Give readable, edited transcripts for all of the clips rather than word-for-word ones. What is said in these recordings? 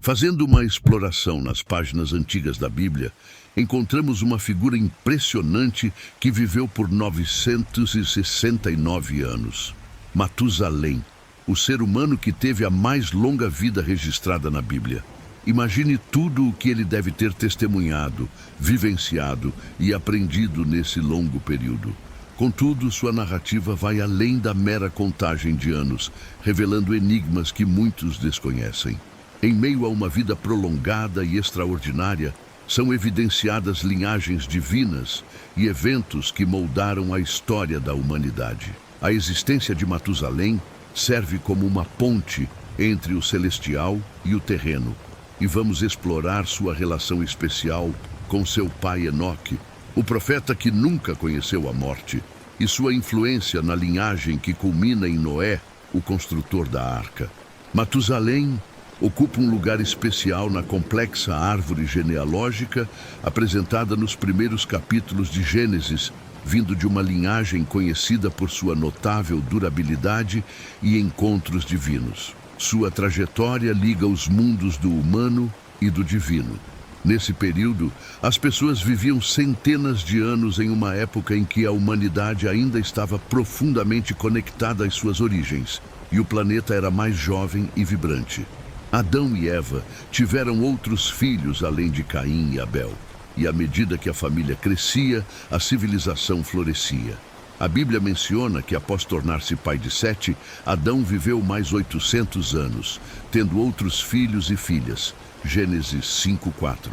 Fazendo uma exploração nas páginas antigas da Bíblia, encontramos uma figura impressionante que viveu por 969 anos. Matusalém, o ser humano que teve a mais longa vida registrada na Bíblia. Imagine tudo o que ele deve ter testemunhado, vivenciado e aprendido nesse longo período. Contudo, sua narrativa vai além da mera contagem de anos, revelando enigmas que muitos desconhecem. Em meio a uma vida prolongada e extraordinária, são evidenciadas linhagens divinas e eventos que moldaram a história da humanidade. A existência de Matusalém serve como uma ponte entre o celestial e o terreno, e vamos explorar sua relação especial com seu pai Enoque, o profeta que nunca conheceu a morte, e sua influência na linhagem que culmina em Noé, o construtor da arca. Matusalém ocupa um lugar especial na complexa árvore genealógica apresentada nos primeiros capítulos de Gênesis, vindo de uma linhagem conhecida por sua notável durabilidade e encontros divinos. Sua trajetória liga os mundos do humano e do divino. Nesse período, as pessoas viviam centenas de anos em uma época em que a humanidade ainda estava profundamente conectada às suas origens, e o planeta era mais jovem e vibrante. Adão e Eva tiveram outros filhos além de Caim e Abel, e à medida que a família crescia, a civilização florescia. A Bíblia menciona que após tornar-se pai de Sete, Adão viveu mais 800 anos, tendo outros filhos e filhas. Gênesis 5:4.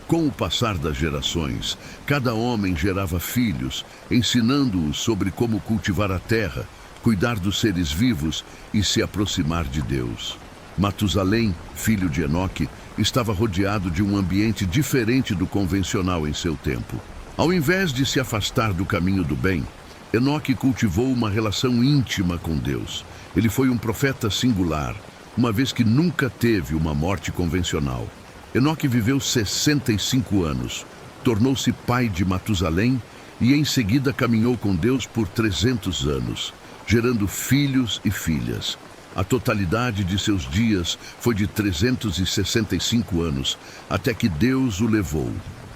Com o passar das gerações, cada homem gerava filhos, ensinando-os sobre como cultivar a terra, cuidar dos seres vivos e se aproximar de Deus. Matusalém, filho de Enoque, estava rodeado de um ambiente diferente do convencional em seu tempo. Ao invés de se afastar do caminho do bem, Enoque cultivou uma relação íntima com Deus. Ele foi um profeta singular, uma vez que nunca teve uma morte convencional. Enoque viveu 65 anos, tornou-se pai de Matusalém e em seguida caminhou com Deus por 300 anos, gerando filhos e filhas. A totalidade de seus dias foi de 365 anos, até que Deus o levou.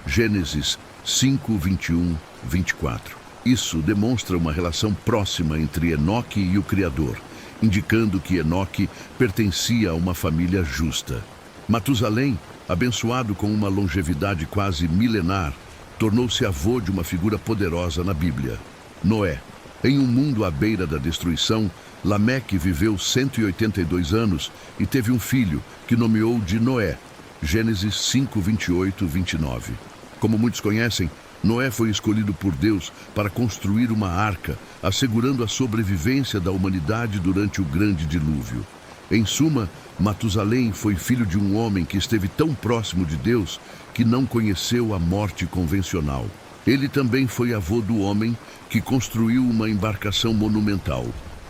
Gênesis 5, 21, 24. Isso demonstra uma relação próxima entre Enoque e o Criador, indicando que Enoque pertencia a uma família justa. Matusalém, abençoado com uma longevidade quase milenar, tornou-se avô de uma figura poderosa na Bíblia, Noé. Em um mundo à beira da destruição, Lameque viveu 182 anos e teve um filho, que nomeou de Noé. Gênesis 5, 28, 29. Como muitos conhecem, Noé foi escolhido por Deus para construir uma arca, assegurando a sobrevivência da humanidade durante o grande dilúvio. Em suma, Matusalém foi filho de um homem que esteve tão próximo de Deus que não conheceu a morte convencional. Ele também foi avô do homem que construiu uma embarcação monumental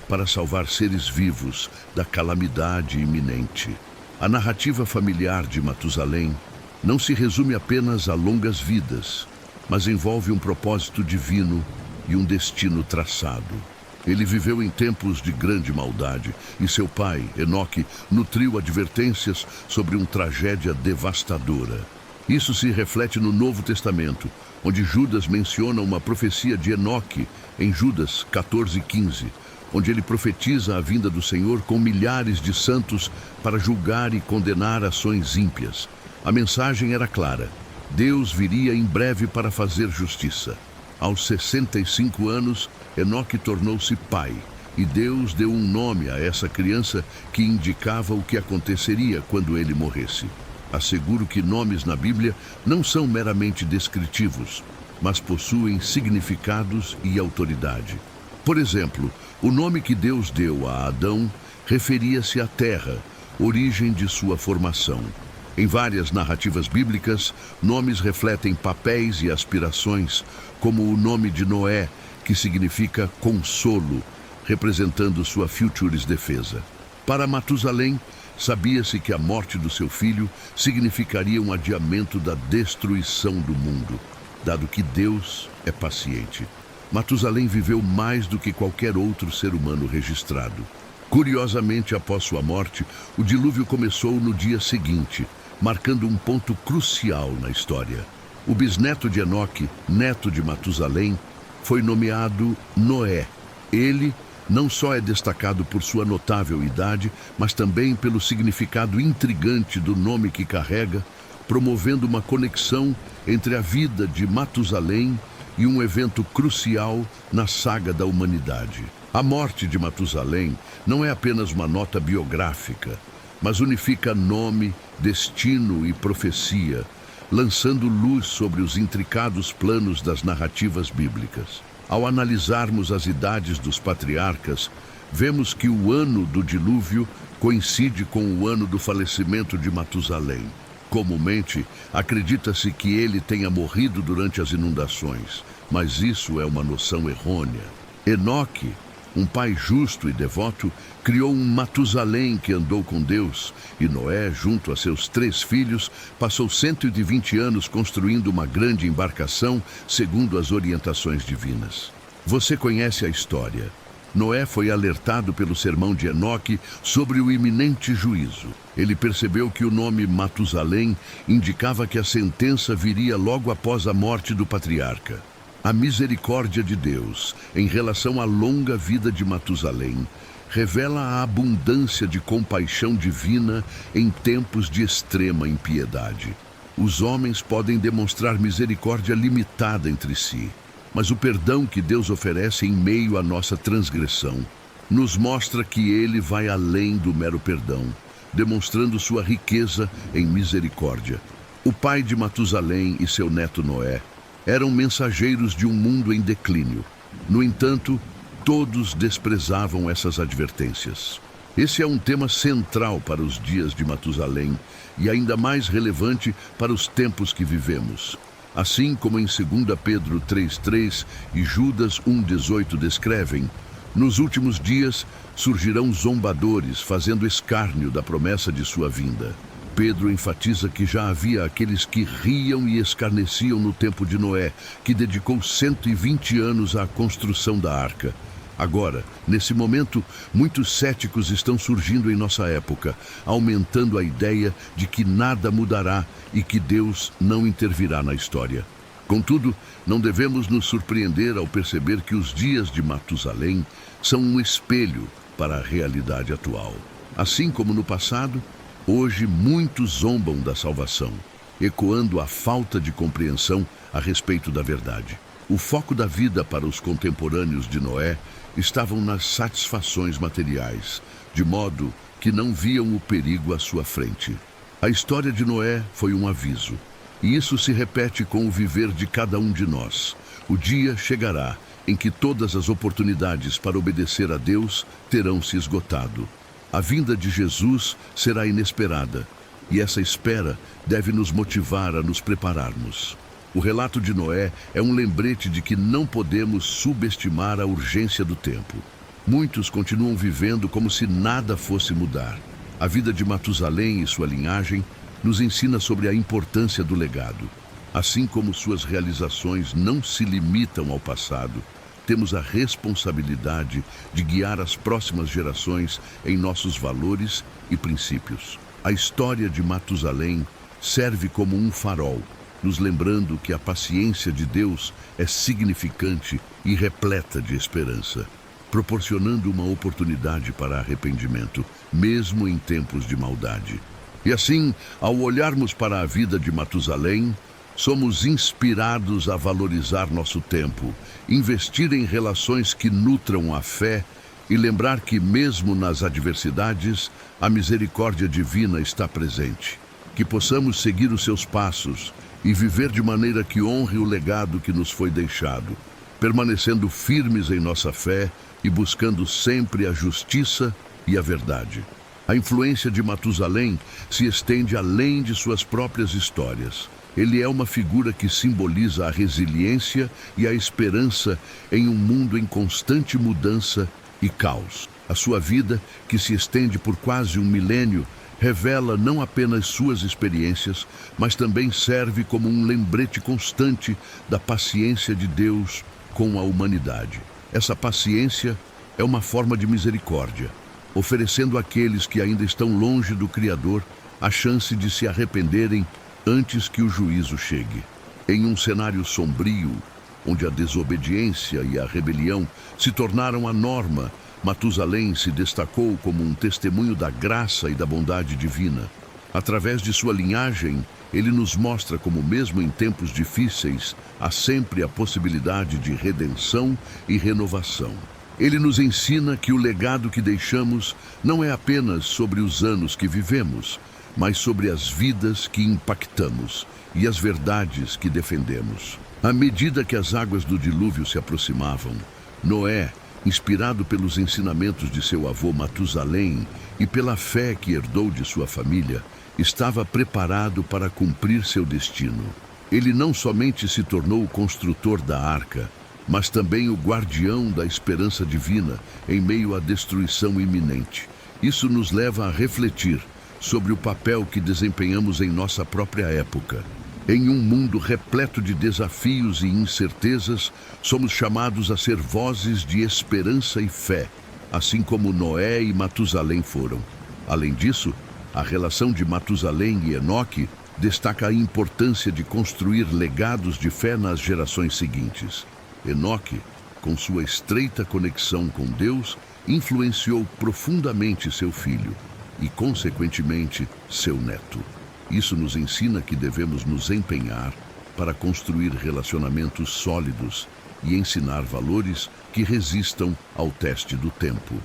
para salvar seres vivos da calamidade iminente. A narrativa familiar de Matusalém não se resume apenas a longas vidas, mas envolve um propósito divino e um destino traçado. Ele viveu em tempos de grande maldade e seu pai, Enoque, nutriu advertências sobre uma tragédia devastadora. Isso se reflete no Novo Testamento, onde Judas menciona uma profecia de Enoque em Judas 14:15, onde ele profetiza a vinda do Senhor com milhares de santos para julgar e condenar ações ímpias. A mensagem era clara: Deus viria em breve para fazer justiça. Aos 65 anos, Enoque tornou-se pai, e Deus deu um nome a essa criança que indicava o que aconteceria quando ele morresse. Asseguro que nomes na Bíblia não são meramente descritivos, mas possuem significados e autoridade. Por exemplo, o nome que Deus deu a Adão referia-se à terra, origem de sua formação. Em várias narrativas bíblicas, nomes refletem papéis e aspirações, como o nome de Noé, que significa consolo, representando sua futuris defesa. Para Matusalém, sabia-se que a morte do seu filho significaria um adiamento da destruição do mundo, dado que Deus é paciente. Matusalém viveu mais do que qualquer outro ser humano registrado. Curiosamente, após sua morte, o dilúvio começou no dia seguinte, marcando um ponto crucial na história. O bisneto de Enoque, neto de Matusalém, foi nomeado Noé. Ele não só é destacado por sua notável idade, mas também pelo significado intrigante do nome que carrega, promovendo uma conexão entre a vida de Matusalém e um evento crucial na saga da humanidade. A morte de Matusalém não é apenas uma nota biográfica, mas unifica nome, destino e profecia, lançando luz sobre os intricados planos das narrativas bíblicas. Ao analisarmos as idades dos patriarcas, vemos que o ano do dilúvio coincide com o ano do falecimento de Matusalém. Comumente, acredita-se que ele tenha morrido durante as inundações, mas isso é uma noção errônea. Enoque, um pai justo e devoto, criou um Matusalém que andou com Deus, e Noé, junto a seus 3 filhos, passou 120 anos construindo uma grande embarcação segundo as orientações divinas. Você conhece a história. Noé foi alertado pelo sermão de Enoque sobre o iminente juízo. Ele percebeu que o nome Matusalém indicava que a sentença viria logo após a morte do patriarca. A misericórdia de Deus, em relação à longa vida de Matusalém, revela a abundância de compaixão divina em tempos de extrema impiedade. Os homens podem demonstrar misericórdia limitada entre si, mas o perdão que Deus oferece em meio à nossa transgressão nos mostra que Ele vai além do mero perdão, demonstrando sua riqueza em misericórdia. O pai de Matusalém e seu neto Noé eram mensageiros de um mundo em declínio. No entanto, todos desprezavam essas advertências. Esse é um tema central para os dias de Matusalém e ainda mais relevante para os tempos que vivemos. Assim como em 2 Pedro 3,3 e Judas 1,18 descrevem, nos últimos dias surgirão zombadores fazendo escárnio da promessa de sua vinda. Pedro enfatiza que já havia aqueles que riam e escarneciam no tempo de Noé, que dedicou 120 anos à construção da arca. Agora, nesse momento, muitos céticos estão surgindo em nossa época, aumentando a ideia de que nada mudará e que Deus não intervirá na história. Contudo, não devemos nos surpreender ao perceber que os dias de Matusalém são um espelho para a realidade atual. Assim como no passado, hoje muitos zombam da salvação, ecoando a falta de compreensão a respeito da verdade. O foco da vida para os contemporâneos de Noé estavam nas satisfações materiais, de modo que não viam o perigo à sua frente. A história de Noé foi um aviso, e isso se repete com o viver de cada um de nós. O dia chegará em que todas as oportunidades para obedecer a Deus terão se esgotado. A vinda de Jesus será inesperada, e essa espera deve nos motivar a nos prepararmos. O relato de Noé é um lembrete de que não podemos subestimar a urgência do tempo. Muitos continuam vivendo como se nada fosse mudar. A vida de Matusalém e sua linhagem nos ensina sobre a importância do legado. Assim como suas realizações não se limitam ao passado, temos a responsabilidade de guiar as próximas gerações em nossos valores e princípios. A história de Matusalém serve como um farol, nos lembrando que a paciência de Deus é significante e repleta de esperança, proporcionando uma oportunidade para arrependimento, mesmo em tempos de maldade. E assim, ao olharmos para a vida de Matusalém, somos inspirados a valorizar nosso tempo, investir em relações que nutram a fé e lembrar que, mesmo nas adversidades, a misericórdia divina está presente. Que possamos seguir os seus passos e viver de maneira que honre o legado que nos foi deixado, permanecendo firmes em nossa fé e buscando sempre a justiça e a verdade. A influência de Matusalém se estende além de suas próprias histórias. Ele é uma figura que simboliza a resiliência e a esperança em um mundo em constante mudança e caos. A sua vida, que se estende por quase um milênio, revela não apenas suas experiências, mas também serve como um lembrete constante da paciência de Deus com a humanidade. Essa paciência é uma forma de misericórdia, oferecendo àqueles que ainda estão longe do Criador a chance de se arrependerem antes que o juízo chegue. Em um cenário sombrio, onde a desobediência e a rebelião se tornaram a norma, Matusalém se destacou como um testemunho da graça e da bondade divina. Através de sua linhagem, ele nos mostra como mesmo em tempos difíceis, há sempre a possibilidade de redenção e renovação. Ele nos ensina que o legado que deixamos não é apenas sobre os anos que vivemos, mas sobre as vidas que impactamos e as verdades que defendemos. À medida que as águas do dilúvio se aproximavam, Noé, inspirado pelos ensinamentos de seu avô Matusalém e pela fé que herdou de sua família, estava preparado para cumprir seu destino. Ele não somente se tornou o construtor da arca, mas também o guardião da esperança divina em meio à destruição iminente. Isso nos leva a refletir sobre o papel que desempenhamos em nossa própria época. Em um mundo repleto de desafios e incertezas, somos chamados a ser vozes de esperança e fé, assim como Noé e Matusalém foram. Além disso, a relação de Matusalém e Enoque destaca a importância de construir legados de fé nas gerações seguintes. Enoque, com sua estreita conexão com Deus, influenciou profundamente seu filho e, consequentemente, seu neto. Isso nos ensina que devemos nos empenhar para construir relacionamentos sólidos e ensinar valores que resistam ao teste do tempo.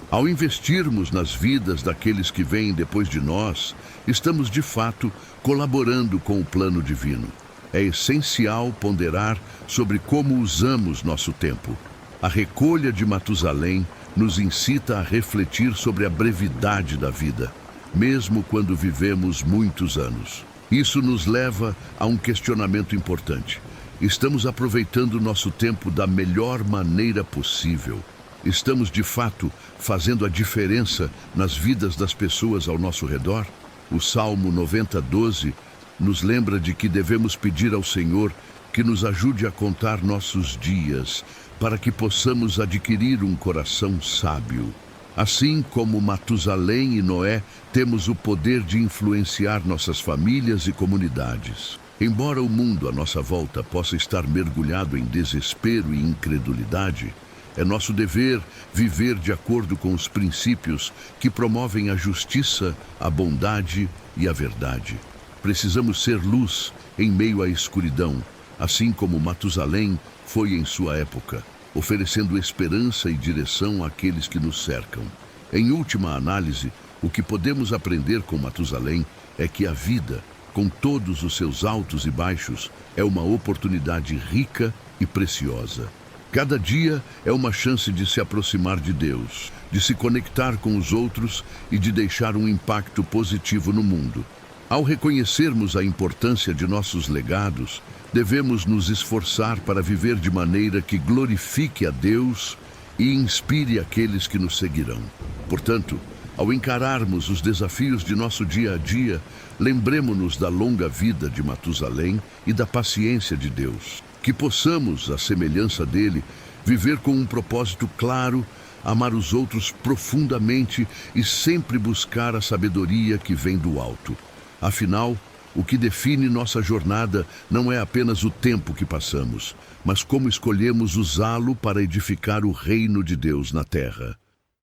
Ao investirmos nas vidas daqueles que vêm depois de nós, estamos de fato colaborando com o plano divino. É essencial ponderar sobre como usamos nosso tempo. A recolha de Matusalém nos incita a refletir sobre a brevidade da vida, mesmo quando vivemos muitos anos. Isso nos leva a um questionamento importante. Estamos aproveitando nosso tempo da melhor maneira possível? Estamos, de fato, fazendo a diferença nas vidas das pessoas ao nosso redor? O Salmo 90:12 nos lembra de que devemos pedir ao Senhor que nos ajude a contar nossos dias, para que possamos adquirir um coração sábio. Assim como Matusalém e Noé, temos o poder de influenciar nossas famílias e comunidades. Embora o mundo à nossa volta possa estar mergulhado em desespero e incredulidade, é nosso dever viver de acordo com os princípios que promovem a justiça, a bondade e a verdade. Precisamos ser luz em meio à escuridão, assim como Matusalém foi em sua época, oferecendo esperança e direção àqueles que nos cercam. Em última análise, o que podemos aprender com Matusalém é que a vida, com todos os seus altos e baixos, é uma oportunidade rica e preciosa. Cada dia é uma chance de se aproximar de Deus, de se conectar com os outros e de deixar um impacto positivo no mundo. Ao reconhecermos a importância de nossos legados, devemos nos esforçar para viver de maneira que glorifique a Deus e inspire aqueles que nos seguirão. Portanto, ao encararmos os desafios de nosso dia a dia, lembremo-nos da longa vida de Matusalém e da paciência de Deus. Que possamos, à semelhança dele, viver com um propósito claro, amar os outros profundamente e sempre buscar a sabedoria que vem do alto. Afinal, o que define nossa jornada não é apenas o tempo que passamos, mas como escolhemos usá-lo para edificar o reino de Deus na terra.